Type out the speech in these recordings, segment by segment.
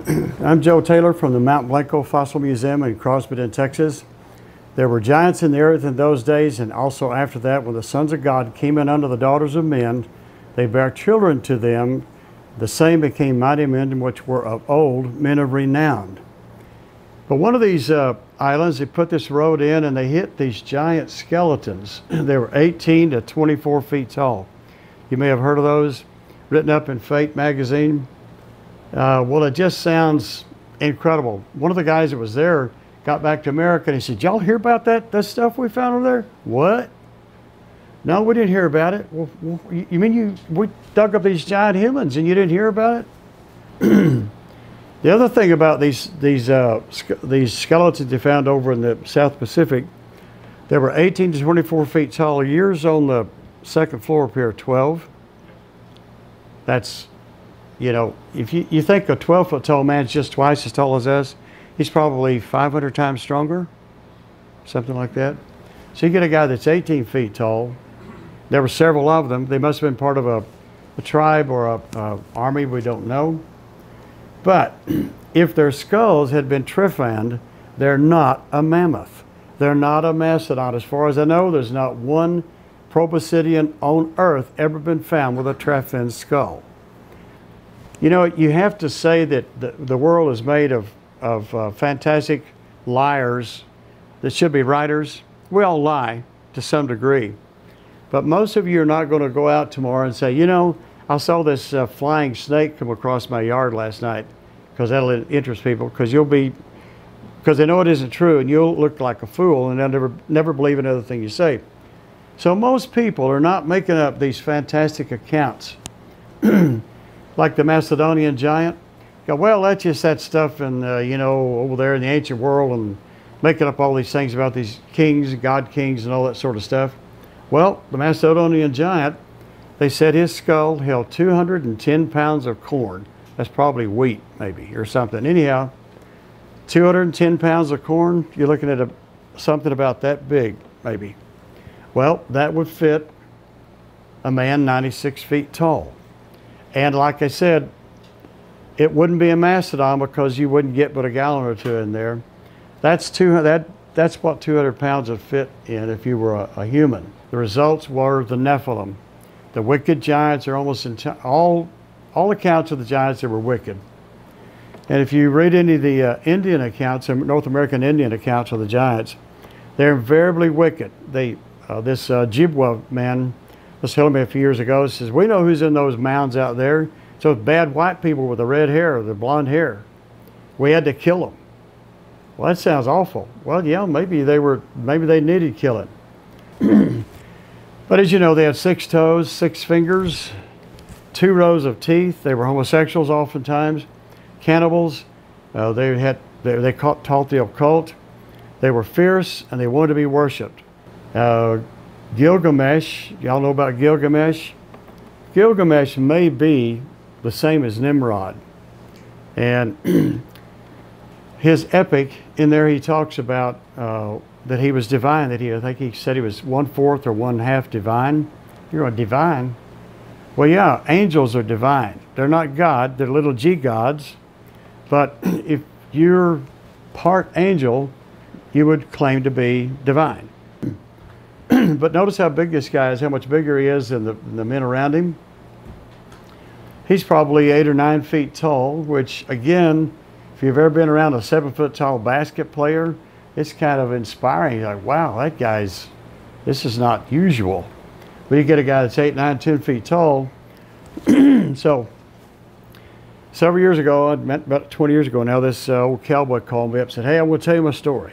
I'm Joe Taylor from the Mount Blanco Fossil Museum in Crosbyton, Texas. There were giants in the earth in those days, and also after that, when the sons of God came in unto the daughters of men, they bare children to them. The same became mighty men, which were of old, men of renown. But one of these islands, they put this road in, and they hit these giant skeletons. They were 18 to 24 feet tall. You may have heard of those, written up in Fate magazine. Well, it just sounds incredible. One of the guys that was there got back to America, and he said, "Y'all hear about that stuff we found over there?" "What?" "No, we didn't hear about it." "Well, you mean we dug up these giant humans and you didn't hear about it?" The other thing about these skeletons they found over in the South Pacific, they were 18 to 24 feet tall. Yours on the second floor up here, 12. That's, you know, if you think a 12-foot tall man's just twice as tall as us, he's probably 500 times stronger, something like that. So you get a guy that's 18 feet tall. There were several of them. They must have been part of a tribe or a army, we don't know. But if their skulls had been trephined, they're not a mammoth. They're not a mastodon. As far as I know, there's not one proboscidean on Earth ever been found with a trephined skull. You know, you have to say that the world is made of fantastic liars that should be writers. We all lie to some degree. But most of you are not going to go out tomorrow and say, you know, I saw this flying snake come across my yard last night, because that'll interest people, because they know it isn't true, and you'll look like a fool, and they'll never believe another thing you say. So most people are not making up these fantastic accounts. Like the Macedonian giant. Go, well, that's just that stuff in, you know, over there in the ancient world, and making up all these things about these kings, god kings, and all that sort of stuff. Well, the Macedonian giant, they said his skull held 210 pounds of corn. That's probably wheat, maybe, or something. Anyhow, 210 pounds of corn, you're looking at something about that big, maybe. Well, that would fit a man 96 feet tall. And like I said, it wouldn't be a mastodon because you wouldn't get but a gallon or two in there. That's what 200 pounds would fit in if you were a human. The results were the Nephilim. The wicked giants are almost all accounts of the giants that were wicked. And if you read any of the Indian accounts, North American Indian accounts of the giants, they're invariably wicked. This Ojibwa man was telling me a few years ago, says, we know who's in those mounds out there. So it's bad white people with the red hair, the blonde hair. We had to kill them. Well, that sounds awful. Well, yeah, maybe they needed killing. But as you know, they had 6 toes, 6 fingers, 2 rows of teeth. They were homosexuals oftentimes, cannibals. They taught the occult. They were fierce, and they wanted to be worshipped. Gilgamesh, y'all know about Gilgamesh? Gilgamesh may be the same as Nimrod. And his epic, in there he talks about that he was divine, I think he said he was 1/4 or 1/2 divine. You're a divine? Well, yeah, angels are divine. They're not God, they're little g gods. But if you're part angel, you would claim to be divine. But notice how big this guy is, how much bigger he is than the men around him. He's probably 8 or 9 feet tall, which again, if you've ever been around a 7-foot tall basket player, it's kind of inspiring. You're like, wow, this is not usual. But you get a guy that's 8, 9, 10 feet tall. So several years ago, about 20 years ago now, this old cowboy called me up and said, hey, I want to tell you my story.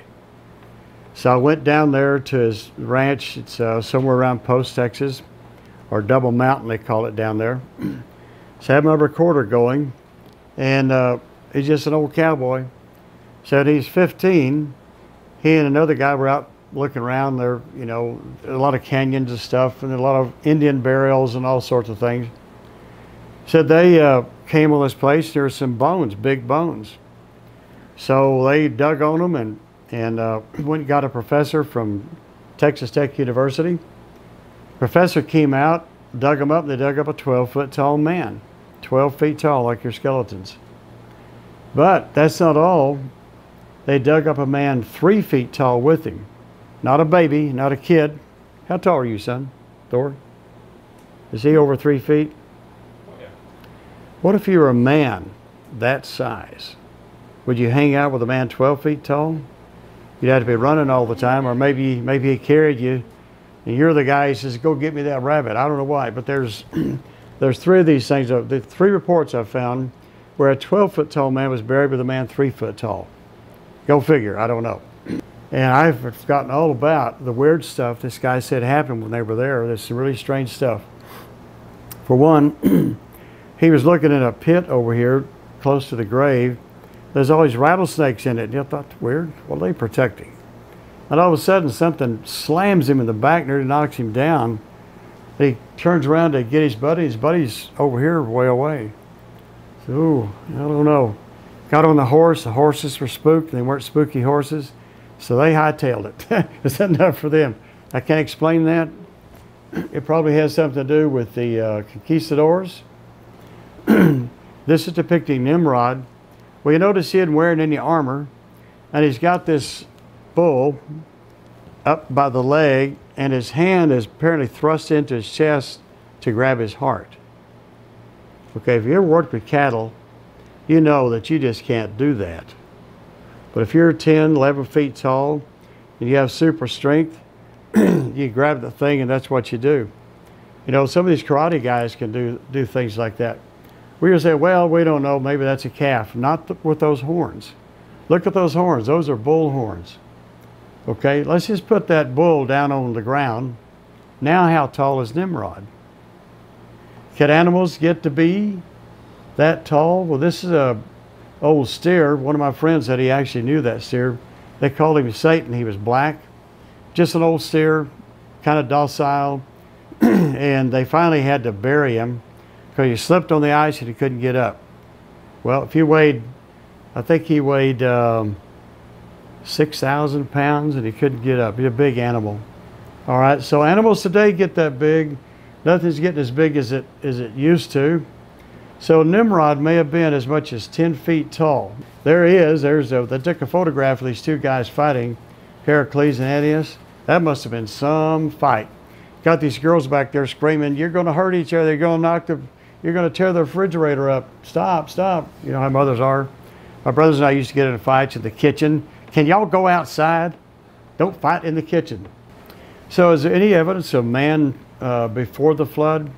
So I went down there to his ranch. It's somewhere around Post, Texas, or Double Mountain, they call it down there. So I had my recorder going, and he's just an old cowboy. So he's 15. He and another guy were out looking around there, you know, a lot of canyons and stuff, and a lot of Indian burials and all sorts of things. Said they came on this place, there were some bones, big bones. So they dug on them and went and got a professor from Texas Tech University. Professor came out, dug them up, they dug up a 12-foot tall man, 12 feet tall like your skeletons. But that's not all. They dug up a man 3 feet tall with him. Not a baby, not a kid. How tall are you, son? Thor? Is he over 3 feet? Oh, yeah. What if you were a man that size? Would you hang out with a man 12 feet tall? You'd have to be running all the time, or maybe he carried you, and you're the guy who says, "Go get me that rabbit." I don't know why, but there's 3 of these things. The 3 reports I've found where a 12-foot tall man was buried with a man 3 foot tall. Go figure. I don't know. And I've forgotten all about the weird stuff this guy said happened when they were there. There's some really strange stuff. For one, he was looking in a pit over here close to the grave. There's always rattlesnakes in it. And I thought, weird. Well, they protect him. And all of a sudden, something slams him in the back, nearly knocks him down. He turns around to get his buddy. His buddy's over here, way away. So, ooh, I don't know. Got on the horse. The horses were spooked. They weren't spooky horses. So they hightailed it. Is that enough for them? I can't explain that. It probably has something to do with the conquistadors. This is depicting Nimrod. Well, you notice he isn't wearing any armor. And he's got this bull up by the leg, and his hand is apparently thrust into his chest to grab his heart. Okay, if you ever worked with cattle, you know that you just can't do that. But if you're 10, 11 feet tall, and you have super strength, you grab the thing and that's what you do. You know, some of these karate guys can do things like that. We just say, well, we don't know, maybe that's a calf. Not with those horns. Look at those horns. Those are bull horns. Okay, let's just put that bull down on the ground. Now how tall is Nimrod? Can animals get to be that tall? Well, this is a old steer. One of my friends said he actually knew that steer. They called him Satan. He was black. Just an old steer, kind of docile. And they finally had to bury him because he slipped on the ice and he couldn't get up. Well, if he weighed, I think he weighed 6,000 pounds and he couldn't get up. He's a big animal. All right, so animals today get that big. Nothing's getting as big as it used to. So Nimrod may have been as much as 10 feet tall. There he is. They took a photograph of these 2 guys fighting, Heracles and Aeneas. That must have been some fight. Got these girls back there screaming, "You're going to hurt each other. You're going to tear the refrigerator up. Stop, stop." You know how mothers are. My brothers and I used to get into fights in the kitchen. Can y'all go outside? Don't fight in the kitchen. So is there any evidence of man before the flood?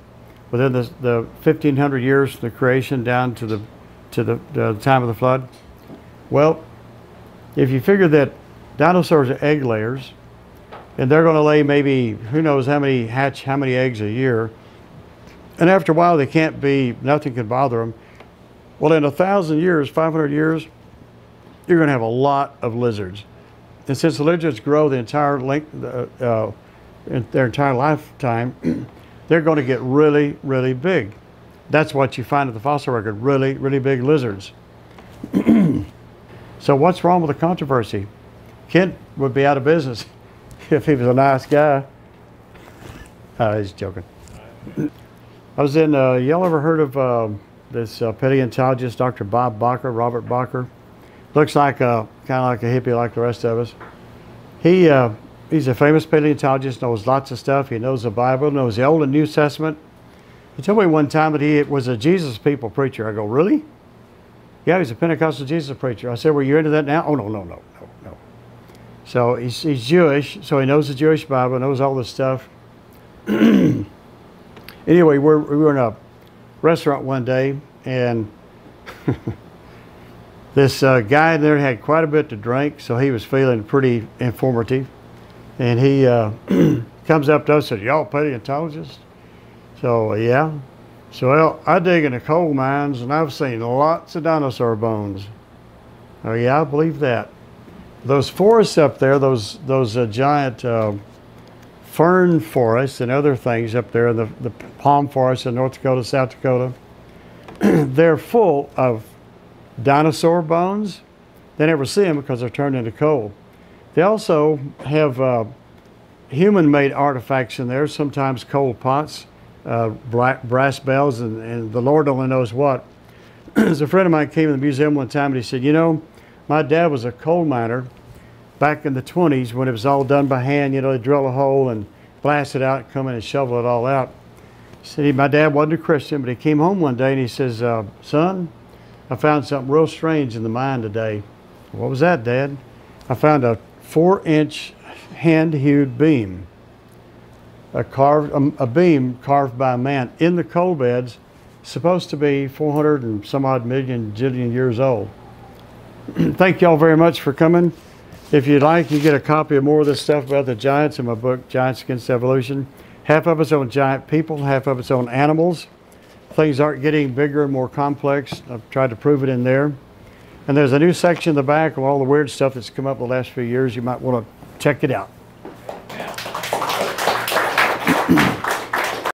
Within the 1,500 years from the creation down to the time of the flood? Well, if you figure that dinosaurs are egg layers, and they're going to lay maybe who knows how many eggs a year, and after a while nothing can bother them. Well, in 1,000 years, 500 years, you're going to have a lot of lizards. And since the lizards grow the entire length, in their entire lifetime, they're going to get really, really big. That's what you find at the fossil record, really, really big lizards. So what's wrong with the controversy? Kent would be out of business if he was a nice guy. He's joking. I was in, y'all ever heard of this paleontologist, Dr. Bob Bacher, Robert Bacher? Looks like kind of like a hippie like the rest of us. He's a famous paleontologist, knows lots of stuff. He knows the Bible, knows the Old and New Testament. He told me one time that he was a Jesus people preacher. I go, really? Yeah, he's a Pentecostal Jesus preacher. I said, well, you're into that now? Oh, no. So he's Jewish, so he knows the Jewish Bible, knows all this stuff. Anyway, we were in a restaurant one day, and this guy there had quite a bit to drink, so he was feeling pretty informative. And he comes up to us and says, "Y'all paleontologists?" So, yeah. So, well, I dig in the coal mines, and I've seen lots of dinosaur bones. Oh, yeah, I believe that. Those forests up there, those giant fern forests and other things up there, the palm forests in North Dakota, South Dakota, they're full of dinosaur bones. They never see them because they're turned into coal. They also have human-made artifacts in there, sometimes coal pots, brass bells, and the Lord only knows what. As a friend of mine came to the museum one time and he said, you know, my dad was a coal miner back in the 20s when it was all done by hand. You know, they drill a hole and blast it out, come in and shovel it all out. He said my dad wasn't a Christian, but he came home one day and he says, son, I found something real strange in the mine today. What was that, Dad? I found a 4-inch hand-hewed beam, a beam carved by a man in the coal beds, supposed to be 400 and some odd million jillion years old. Thank y'all very much for coming. If you'd like, you get a copy of more of this stuff about the giants in my book, Giants Against Evolution. Half of it's on giant people, half of it's on animals. Things aren't getting bigger and more complex. I've tried to prove it in there. And there's a new section in the back of all the weird stuff that's come up the last few years. You might want to check it out.